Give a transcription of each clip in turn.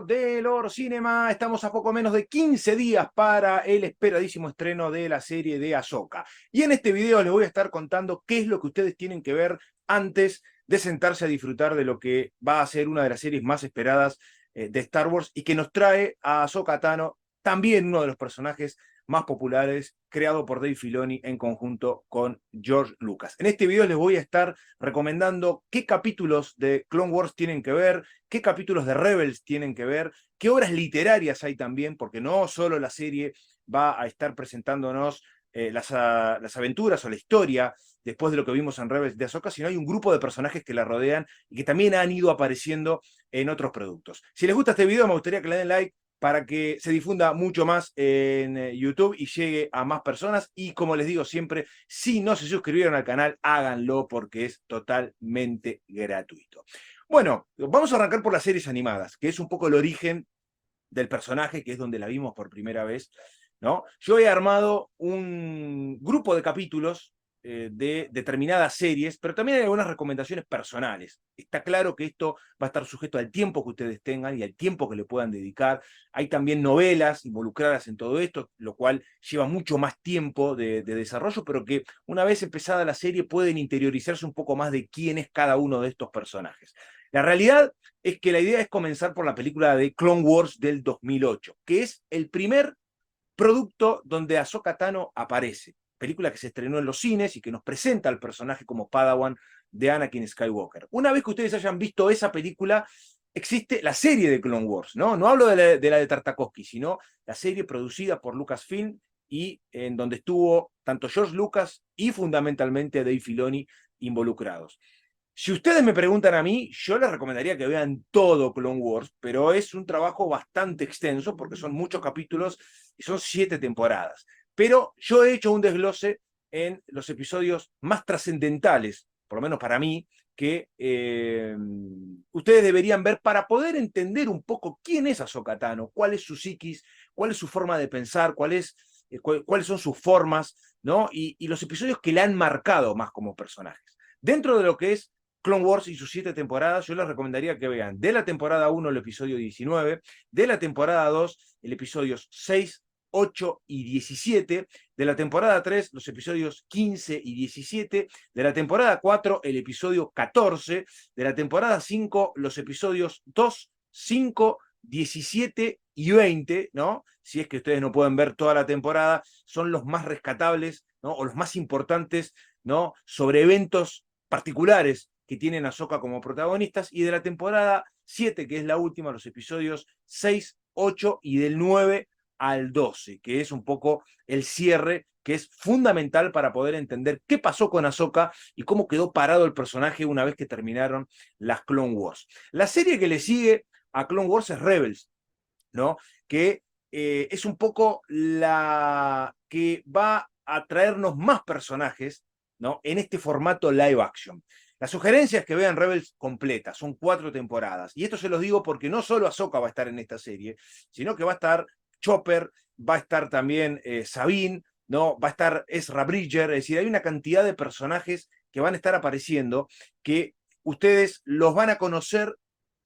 mundo del horror cinema. Estamos a poco menos de 15 días para el esperadísimo estreno de la serie de Ahsoka. Y en este video les voy a estar contando qué es lo que ustedes tienen que ver antes de sentarse a disfrutar de lo que va a ser una de las series más esperadas de Star Wars y que nos trae a Ahsoka Tano, también uno de los personajes más populares, creado por Dave Filoni en conjunto con George Lucas. En este video les voy a estar recomendando qué capítulos de Clone Wars tienen que ver, qué capítulos de Rebels tienen que ver, qué obras literarias hay también, porque no solo la serie va a estar presentándonos las aventuras o la historia después de lo que vimos en Rebels de Ahsoka, sino hay un grupo de personajes que la rodean y que también han ido apareciendo en otros productos. Si les gusta este video, me gustaría que le den like para que se difunda mucho más en YouTube y llegue a más personas. Y como les digo siempre, si no se suscribieron al canal, háganlo porque es totalmente gratuito. Bueno, vamos a arrancar por las series animadas, que es un poco el origen del personaje, que es donde la vimos por primera vez, ¿no? Yo he armado un grupo de capítulos de determinadas series, pero también hay algunas recomendaciones personales. Está claro que esto va a estar sujeto al tiempo que ustedes tengan y al tiempo que le puedan dedicar. Hay también novelas involucradas en todo esto, lo cual lleva mucho más tiempo de desarrollo, pero que una vez empezada la serie pueden interiorizarse un poco más de quién es cada uno de estos personajes. La realidad es que la idea es comenzar por la película de Clone Wars del 2008, que es el primer producto donde Ahsoka Tano aparece. Película que se estrenó en los cines y que nos presenta al personaje como Padawan de Anakin Skywalker. Una vez que ustedes hayan visto esa película, existe la serie de Clone Wars, ¿no? No hablo de la de Tartakovsky, sino la serie producida por Lucasfilm y en donde estuvo tanto George Lucas y fundamentalmente Dave Filoni involucrados. Si ustedes me preguntan a mí, yo les recomendaría que vean todo Clone Wars, pero es un trabajo bastante extenso porque son muchos capítulos y son 7 temporadas. Pero yo he hecho un desglose en los episodios más trascendentales, por lo menos para mí, que ustedes deberían ver para poder entender un poco quién es Ahsoka Tano, cuál es su psiquis, cuál es su forma de pensar, cuáles son sus formas, ¿no? Y los episodios que le han marcado más como personajes. Dentro de lo que es Clone Wars y sus 7 temporadas, yo les recomendaría que vean de la temporada 1 el episodio 19, de la temporada 2 el episodios 6, 8 y 17, de la temporada 3 los episodios 15 y 17, de la temporada 4 el episodio 14, de la temporada 5 los episodios 2, 5, 17 y 20, ¿no? Si es que ustedes no pueden ver toda la temporada, son los más rescatables, ¿no? O los más importantes, ¿no? Sobre eventos particulares que tienen a Ahsoka como protagonistas, y de la temporada 7, que es la última, los episodios 6, 8 y del 9 al 12, que es un poco el cierre, que es fundamental para poder entender qué pasó con Ahsoka y cómo quedó parado el personaje una vez que terminaron las Clone Wars. La serie que le sigue a Clone Wars es Rebels, ¿no? Que es un poco la que va a traernos más personajes, ¿no? En este formato live action. La sugerencia es que vean Rebels completa, son 4 temporadas. Y esto se los digo porque no solo Ahsoka va a estar en esta serie, sino que va a estar Chopper, va a estar también Sabine, ¿no? Va a estar Ezra Bridger, es decir, hay una cantidad de personajes que van a estar apareciendo que ustedes los van a conocer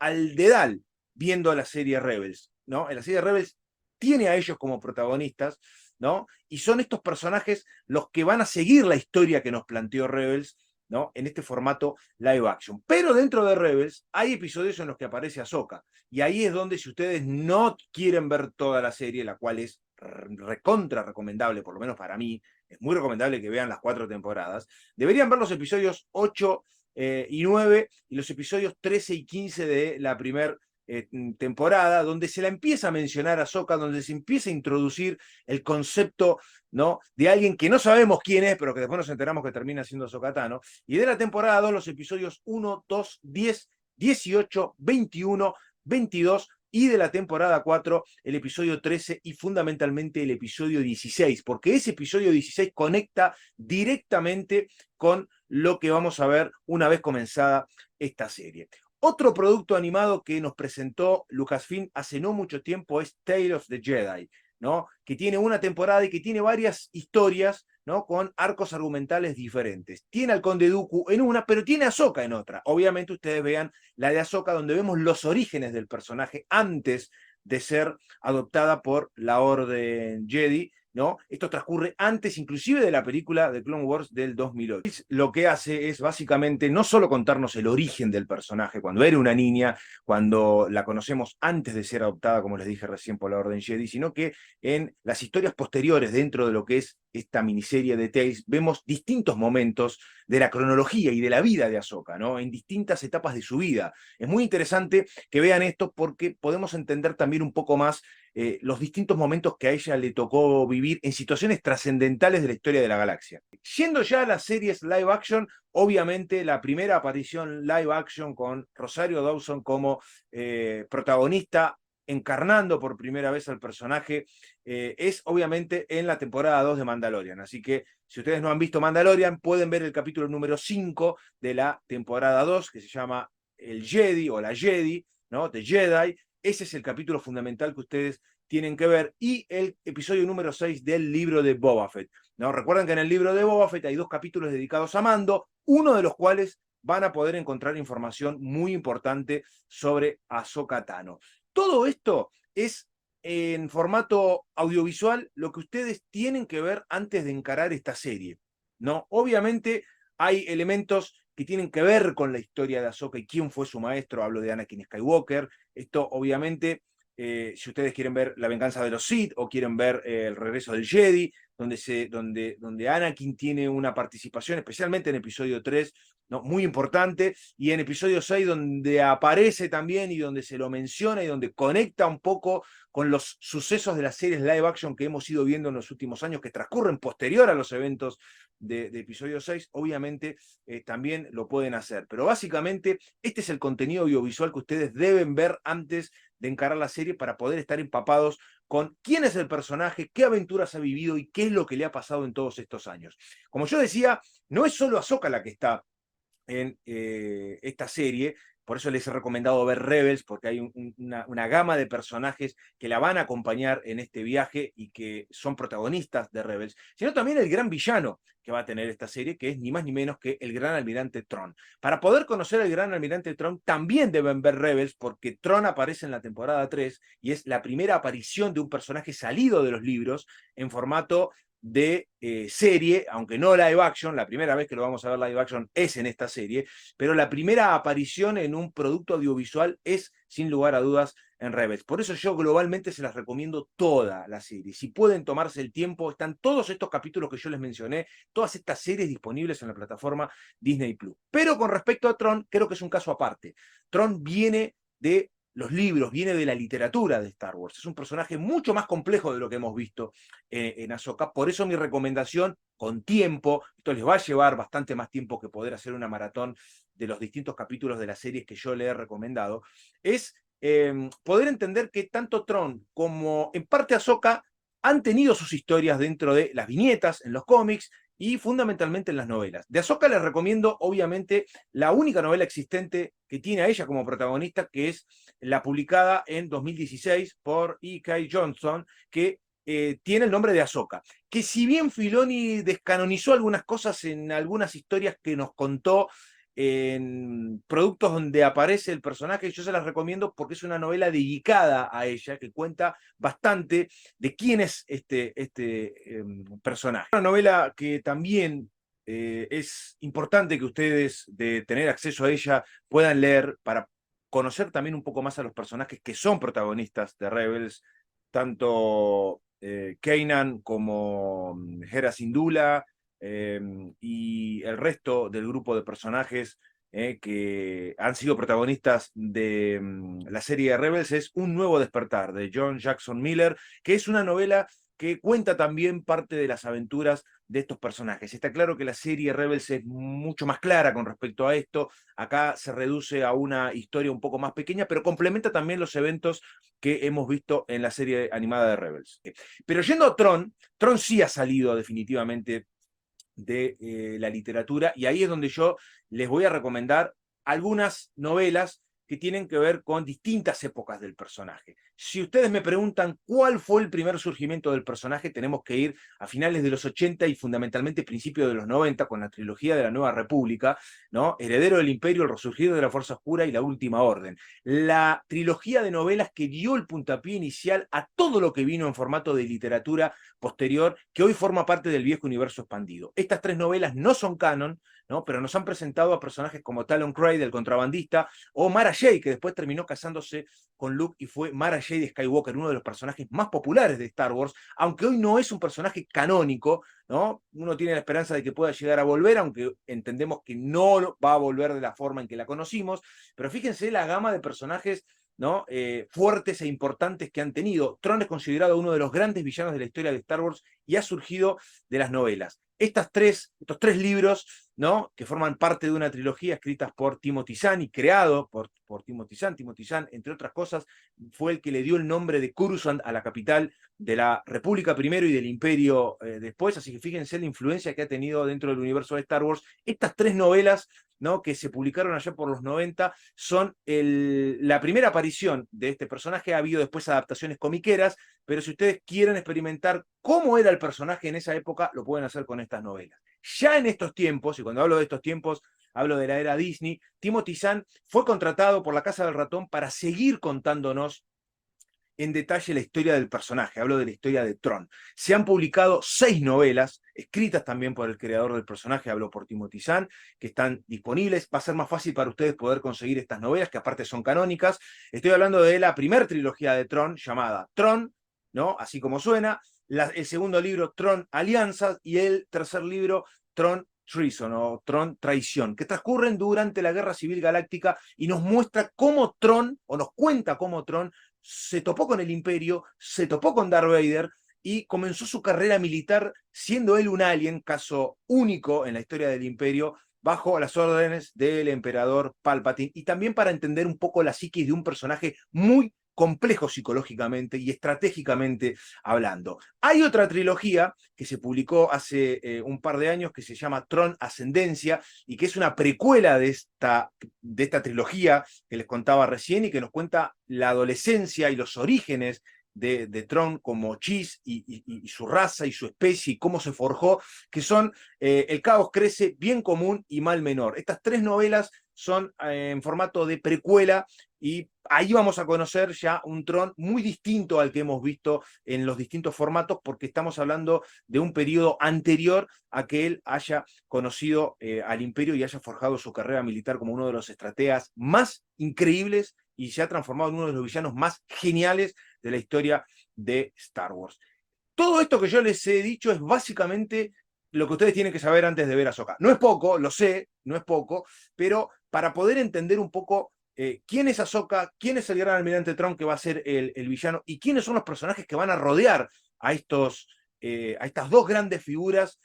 al dedal viendo la serie Rebels, ¿no? En la serie Rebels tiene a ellos como protagonistas, ¿no? Y son estos personajes los que van a seguir la historia que nos planteó Rebels, ¿no? En este formato live action. Pero dentro de Rebels hay episodios en los que aparece Ahsoka. Y ahí es donde, si ustedes no quieren ver toda la serie, la cual es recontra recomendable, por lo menos para mí, es muy recomendable que vean las 4 temporadas, deberían ver los episodios 8 y 9 y los episodios 13 y 15 de la primera temporada, donde se la empieza a mencionar a Ahsoka, donde se empieza a introducir el concepto, ¿no? De alguien que no sabemos quién es, pero que después nos enteramos que termina siendo Ahsoka Tano. Y de la temporada 2, los episodios 1, 2, 10, 18, 21, 22 y de la temporada 4, el episodio 13 y fundamentalmente el episodio 16, porque ese episodio 16 conecta directamente con lo que vamos a ver una vez comenzada esta serie. Otro producto animado que nos presentó Lucasfilm hace no mucho tiempo es Tale of the Jedi, ¿no? Que tiene una temporada y que tiene varias historias, ¿no? Con arcos argumentales diferentes. Tiene al Conde Dooku en una, pero tiene a Ahsoka en otra. Obviamente ustedes vean la de Ahsoka, donde vemos los orígenes del personaje antes de ser adoptada por la Orden Jedi, ¿no? Esto transcurre antes inclusive de la película de Clone Wars del 2008. Lo que hace es básicamente no solo contarnos el origen del personaje, cuando era una niña, cuando la conocemos antes de ser adoptada, como les dije recién, por la Orden Jedi, sino que en las historias posteriores dentro de lo que es esta miniserie de Tales, vemos distintos momentos de la cronología y de la vida de Ahsoka, ¿no? En distintas etapas de su vida. Es muy interesante que vean esto porque podemos entender también un poco más los distintos momentos que a ella le tocó vivir en situaciones trascendentales de la historia de la galaxia. Yendo ya a las series live action, obviamente la primera aparición live action con Rosario Dawson como protagonista, encarnando por primera vez al personaje, es obviamente en la temporada 2 de Mandalorian. Así que si ustedes no han visto Mandalorian, pueden ver el capítulo número 5 de la temporada 2, que se llama El Jedi o la Jedi, ¿no? The Jedi. Ese es el capítulo fundamental que ustedes tienen que ver. Y el episodio número 6 del libro de Boba Fett, ¿no? Recuerden que en el libro de Boba Fett hay 2 capítulos dedicados a Mando, uno de los cuales van a poder encontrar información muy importante sobre Ahsoka Tano. Todo esto es en formato audiovisual lo que ustedes tienen que ver antes de encarar esta serie, ¿no? Obviamente hay elementos que tienen que ver con la historia de Ahsoka y quién fue su maestro. Hablo de Anakin Skywalker. Esto obviamente, si ustedes quieren ver La venganza de los Sith o quieren ver El regreso del Jedi, donde Anakin tiene una participación, especialmente en episodio 3, ¿no? Muy importante, y en episodio 6 donde aparece también y donde se lo menciona y donde conecta un poco con los sucesos de las series live action que hemos ido viendo en los últimos años, que transcurren posterior a los eventos de episodio 6, obviamente también lo pueden hacer. Pero básicamente este es el contenido audiovisual que ustedes deben ver antes de encarar la serie para poder estar empapados con quién es el personaje, qué aventuras ha vivido y qué es lo que le ha pasado en todos estos años. Como yo decía, no es solo Ahsoka la que está en esta serie. Por eso les he recomendado ver Rebels, porque hay una gama de personajes que la van a acompañar en este viaje y que son protagonistas de Rebels, sino también el gran villano que va a tener esta serie, que es ni más ni menos que el Gran Almirante Thrawn. Para poder conocer al Gran Almirante Thrawn, también deben ver Rebels, porque Thrawn aparece en la temporada 3 y es la primera aparición de un personaje salido de los libros en formato de serie, aunque no live action. La primera vez que lo vamos a ver live action es en esta serie, pero la primera aparición en un producto audiovisual es, sin lugar a dudas, en Rebels. Por eso yo globalmente se las recomiendo toda la serie. Si pueden tomarse el tiempo, están todos estos capítulos que yo les mencioné, todas estas series disponibles en la plataforma Disney Plus. Pero con respecto a Thrawn, creo que es un caso aparte. Thrawn viene de los libros, viene de la literatura de Star Wars. Es un personaje mucho más complejo de lo que hemos visto en Ahsoka. Por eso mi recomendación, con tiempo, esto les va a llevar bastante más tiempo que poder hacer una maratón de los distintos capítulos de las series que yo le he recomendado, es poder entender que tanto Thrawn como en parte Ahsoka han tenido sus historias dentro de las viñetas, en los cómics y fundamentalmente en las novelas. De Ahsoka les recomiendo, obviamente, la única novela existente que tiene a ella como protagonista, que es la publicada en 2016 por E.K. Johnston, que tiene el nombre de Ahsoka, que si bien Filoni descanonizó algunas cosas en algunas historias que nos contó en productos donde aparece el personaje, yo se las recomiendo porque es una novela dedicada a ella, que cuenta bastante de quién es este personaje. Una novela que también es importante que ustedes, de tener acceso a ella, puedan leer para conocer también un poco más a los personajes que son protagonistas de Rebels, tanto Kanan como Hera Syndulla, y el resto del grupo de personajes que han sido protagonistas de la serie de Rebels. Es Un nuevo despertar, de John Jackson Miller, que es una novela que cuenta también parte de las aventuras de estos personajes. Está claro que la serie Rebels es mucho más clara con respecto a esto. Acá se reduce a una historia un poco más pequeña, pero complementa también los eventos que hemos visto en la serie animada de Rebels. Pero yendo a Thrawn sí ha salido definitivamente de la literatura, y ahí es donde yo les voy a recomendar algunas novelas que tienen que ver con distintas épocas del personaje. Si ustedes me preguntan cuál fue el primer surgimiento del personaje, tenemos que ir a finales de los 80 y fundamentalmente principios de los 90 con la trilogía de la Nueva República, ¿no? Heredero del Imperio, El Resurgir de la Fuerza Oscura y La Última Orden. La trilogía de novelas que dio el puntapié inicial a todo lo que vino en formato de literatura posterior, que hoy forma parte del viejo universo expandido. Estas tres novelas no son canon, ¿no? Pero nos han presentado a personajes como Talon Craig, el contrabandista, o Mara Jade, que después terminó casándose con Luke y fue Mara Jade Skywalker, uno de los personajes más populares de Star Wars, aunque hoy no es un personaje canónico, ¿no? Uno tiene la esperanza de que pueda llegar a volver, aunque entendemos que no va a volver de la forma en que la conocimos, pero fíjense la gama de personajes, ¿no? Fuertes e importantes que han tenido. Tron es considerado uno de los grandes villanos de la historia de Star Wars y ha surgido de las novelas. Estos tres libros, ¿no? Que forman parte de una trilogía escritas por Timothy Zahn y creado por Timothy Zahn. Timothy Zahn, entre otras cosas, fue el que le dio el nombre de Coruscant a la capital de la República primero y del Imperio después, así que fíjense la influencia que ha tenido dentro del universo de Star Wars. Estas tres novelas, ¿no? Que se publicaron allá por los 90 son la primera aparición de este personaje. Ha habido después adaptaciones comiqueras, pero si ustedes quieren experimentar cómo era el personaje en esa época, lo pueden hacer con estas novelas. Ya en estos tiempos, y cuando hablo de estos tiempos, hablo de la era Disney, Timothy Zahn fue contratado por la Casa del Ratón para seguir contándonos en detalle la historia del personaje. Hablo de la historia de Tron. Se han publicado 6 novelas, escritas también por el creador del personaje, hablo por Timothy Zahn, que están disponibles. Va a ser más fácil para ustedes poder conseguir estas novelas, que aparte son canónicas. Estoy hablando de la primera trilogía de Tron, llamada Tron, ¿no? Así como suena. El segundo libro, Tron Alianzas, y el tercer libro, Tron Treason o Tron Traición, que transcurren durante la Guerra Civil Galáctica y nos muestra cómo Tron, o nos cuenta cómo Tron se topó con el Imperio, se topó con Darth Vader y comenzó su carrera militar siendo él un alien, caso único en la historia del Imperio, bajo las órdenes del emperador Palpatine, y también para entender un poco la psiquis de un personaje muy complejo psicológicamente y estratégicamente hablando. Hay otra trilogía que se publicó hace un par de años que se llama Tron Ascendencia y que es una precuela de esta trilogía que les contaba recién y que nos cuenta la adolescencia y los orígenes de Tron como Chiss y su raza y su especie y cómo se forjó, que son El caos crece, bien común y mal menor. Estas tres novelas son en formato de precuela y ahí vamos a conocer ya un Tron muy distinto al que hemos visto en los distintos formatos, porque estamos hablando de un periodo anterior a que él haya conocido al Imperio y haya forjado su carrera militar como uno de los estrategas más increíbles y se ha transformado en uno de los villanos más geniales de la historia de Star Wars. Todo esto que yo les he dicho es básicamente lo que ustedes tienen que saber antes de ver Ahsoka. No es poco, lo sé, no es poco, pero para poder entender un poco quién es Ahsoka, quién es el gran almirante Tron que va a ser el villano y quiénes son los personajes que van a rodear a estas dos grandes figuras,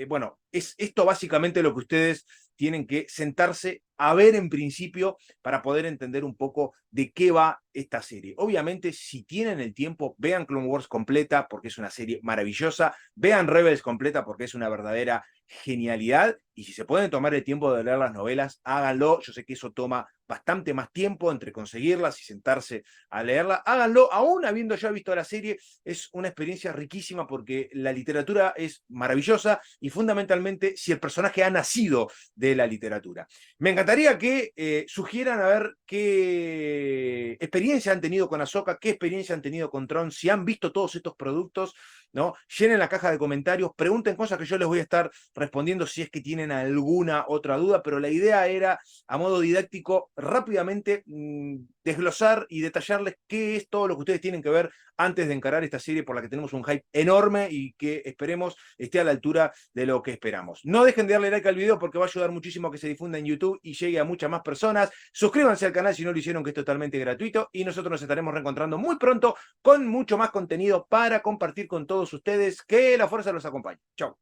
bueno, es esto básicamente lo que ustedes tienen que sentarse a ver en principio para poder entender un poco de qué va esta serie. Obviamente, si tienen el tiempo, vean Clone Wars completa porque es una serie maravillosa, vean Rebels completa porque es una verdadera genialidad, y si se pueden tomar el tiempo de leer las novelas, háganlo. Yo sé que eso toma bastante más tiempo entre conseguirlas y sentarse a leerla. Háganlo, aún habiendo ya visto la serie, es una experiencia riquísima porque la literatura es maravillosa y fundamentalmente si el personaje ha nacido de la literatura. Me encantaría que sugieran a ver qué experiencia han tenido con Ahsoka, qué experiencia han tenido con Tron, si han visto todos estos productos, ¿no? Llenen la caja de comentarios, pregunten cosas que yo les voy a estar respondiendo si es que tienen alguna otra duda, pero la idea era, a modo didáctico, rápidamente desglosar y detallarles qué es todo lo que ustedes tienen que ver antes de encarar esta serie por la que tenemos un hype enorme y que esperemos esté a la altura de lo que esperamos. No dejen de darle like al video porque va a ayudar muchísimo a que se difunda en YouTube y llegue a muchas más personas. Suscríbanse al canal si no lo hicieron, que es totalmente gratuito, y nosotros nos estaremos reencontrando muy pronto con mucho más contenido para compartir con todos ustedes. Que la fuerza los acompañe. Chau.